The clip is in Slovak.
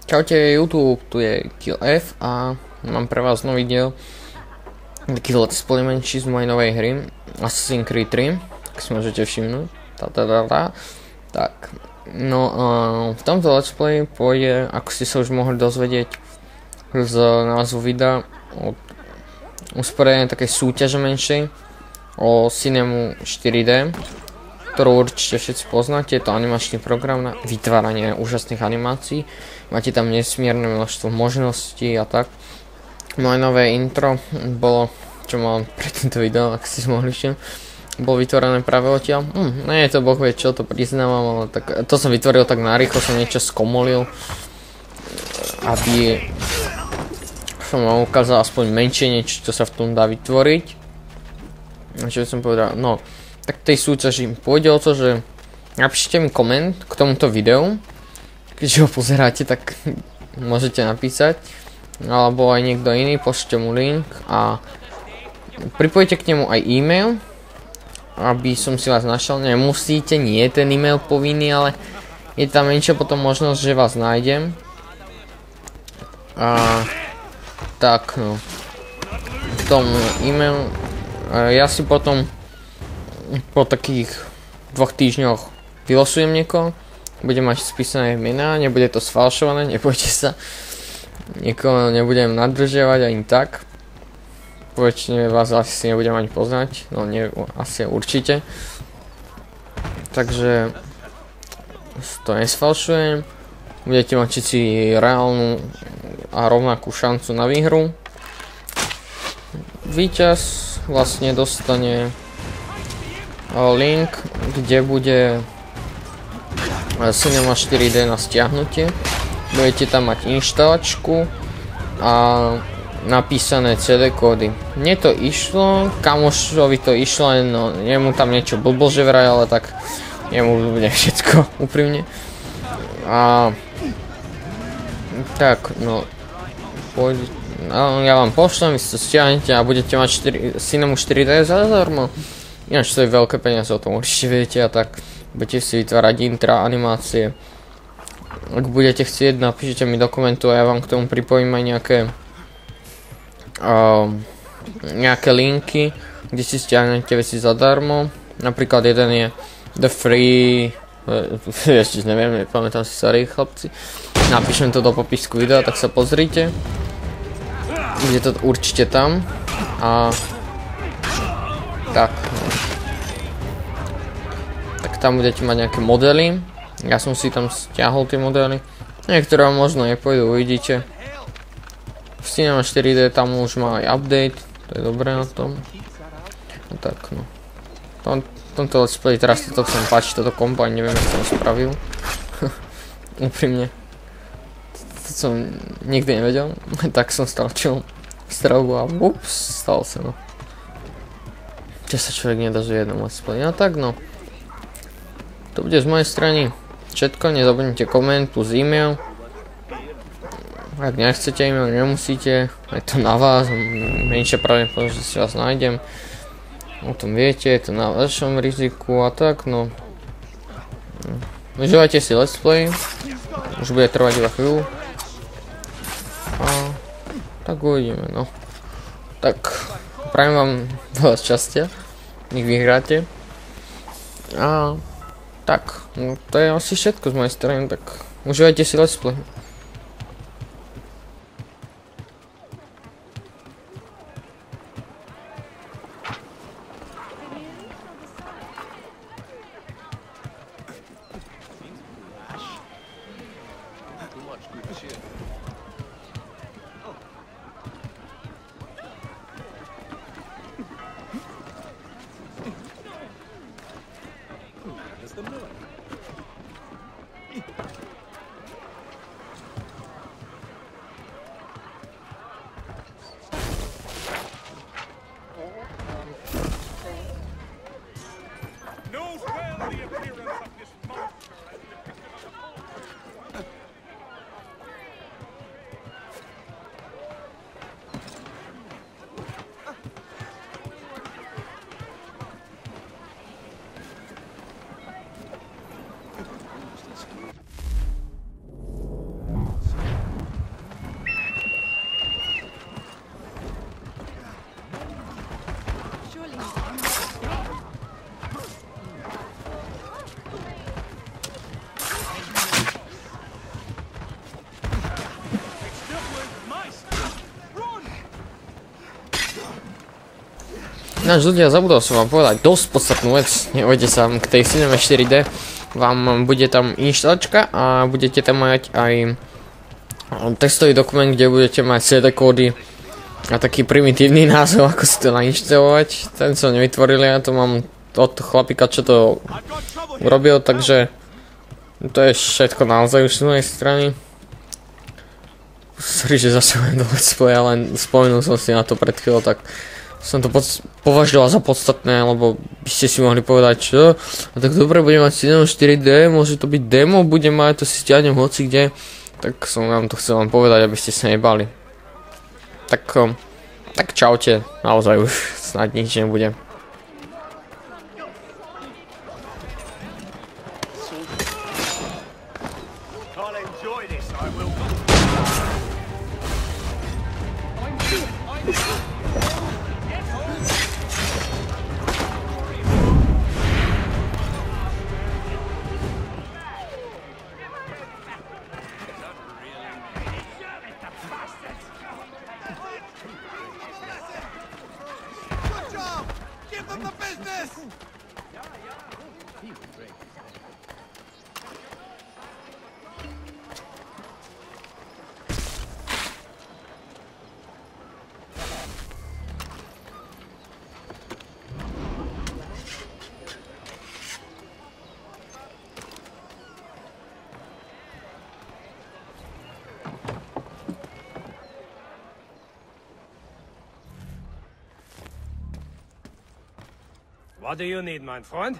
Čaute YouTube, tu je Kill F a mám pre vás nový diel, taký let's play menší z mojej novej hry Assassin's Creed 3, ak si môžete všimnúť. Tak, no v tomto let's play pôjde, ako ste sa už mohli dozvedieť z názvu videa, o usporiadanie takej súťaže menšej o Cinemu 4D, ktorú určite všetci poznáte. Je to animačný program na vytváranie úžasných animácií. Máte tam nesmierne množstvo možností a tak. Moje nové intro bolo, čo mám pre tento video, ak ste si mohli všimnúť, bolo vytvorené práve odtiaľ. Nie je to boh vie čo, to priznávam, ale tak, to som vytvoril tak narýchlo, som niečo skomolil, aby som vám ukázal aspoň menšie niečo, čo sa v tom dá vytvoriť. A čo by som povedal, no, tak tej súťaži pôjde o to, že napíšte mi koment k tomuto videu, keďže ho pozeráte, tak môžete napísať, alebo aj niekto iný, pošlite mu link a pripojte k nemu aj e-mail, aby som si vás našiel. Nemusíte, nie je ten e-mail povinný, ale je tam menšia potom možnosť, že vás nájdem. A tak, no, v tom e-mail ja si potom po takých 2 týždňoch vylosujem niekoho, bude mať spísané mená, nebude to sfalšované, nebojte sa, niekoho nebudem nadržiavať ani tak, väčšine vás asi nebudem ani poznať, no nie, asi určite, takže to nesfalšujem, budete mať všetci reálnu a rovnakú šancu na výhru. Víťaz vlastne dostane link, kde bude Cinema 4D na stiahnutie. Budete tam mať inštalačku a napísané CD kódy. Mne to išlo, kamošovi to išlo, no jemu tam niečo blbože vraj, ale tak jemu bude všetko úprimne. A tak, no ja vám pošlem, vy si to stiahnete a budete mať Cinema 4D zadarmo. Ináč to je veľké peniaze, o tom určite viete, a tak budete si vytvárať intra, animácie. Ak budete chcieť, napíšite mi do komentu a ja vám k tomu pripojím aj nejaké linky, kde si stiahnete veci zadarmo. Napríklad jeden je The Free, ešte neviem, nepamätám si, sorry chlapci. Napíšem to do popisku videa, tak sa pozrite. Je to určite tam. A tak, tak tam budete mať nejaké modely. Ja som si tam stiahol tie modely. Niektoré vám možno nepôjdu, uvidíte. V Cinema 4D tam už má aj update, to je dobré na tom. A tak, no. Tomto let's play teraz toto sa mi páči, toto kombo, neviem, jak som spravil. Úprimne. To som nikdy nevedel. Tak som stal čo strelbu a ups, stalo sa, no. Čo sa človek nedozvie jednom let's play. No tak, no. To bude z mojej strany všetko, nezabudnite koment plus e-mail. Ak nechcete e-mail, nemusíte, je to na vás, menšia pravdepodobnosť, že si vás nájdem. O tom viete, je to na vašom riziku a tak, no. Užívajte si let's play, už bude trvať iba chvíľu. A tak uvidíme, no. Tak, prajem vám veľa šťastia, nech vyhráte. A tak, no, to je asi všetko z mojej strany, tak užívajte si let's play. Náš ľudia, zabudol som vám povedať dosť podstatnú vec. Neojde sa k tej Cinema 4D. Vám bude tam inštalačka a budete tam mať aj textový dokument, kde budete mať CD kódy a taký primitívny názov, ako si to nainštalovať. Ten som nevytvoril, ja to mám od chlapika, čo to urobil, takže to je všetko naozaj už z mojej strany. Sorry, že zase len do let's play, ale spomenul som si na to pred chvíľou, tak som to považoval za podstatné, lebo by ste si mohli povedať, čo? A tak dobre, budem mať Cinema 4D, môže to byť demo, budem mať, to si stiahnem hoci kde. Tak som vám to chcel povedať, aby ste sa nebali. Tak čaute, naozaj už snad nič nebude. What do you need, my friend?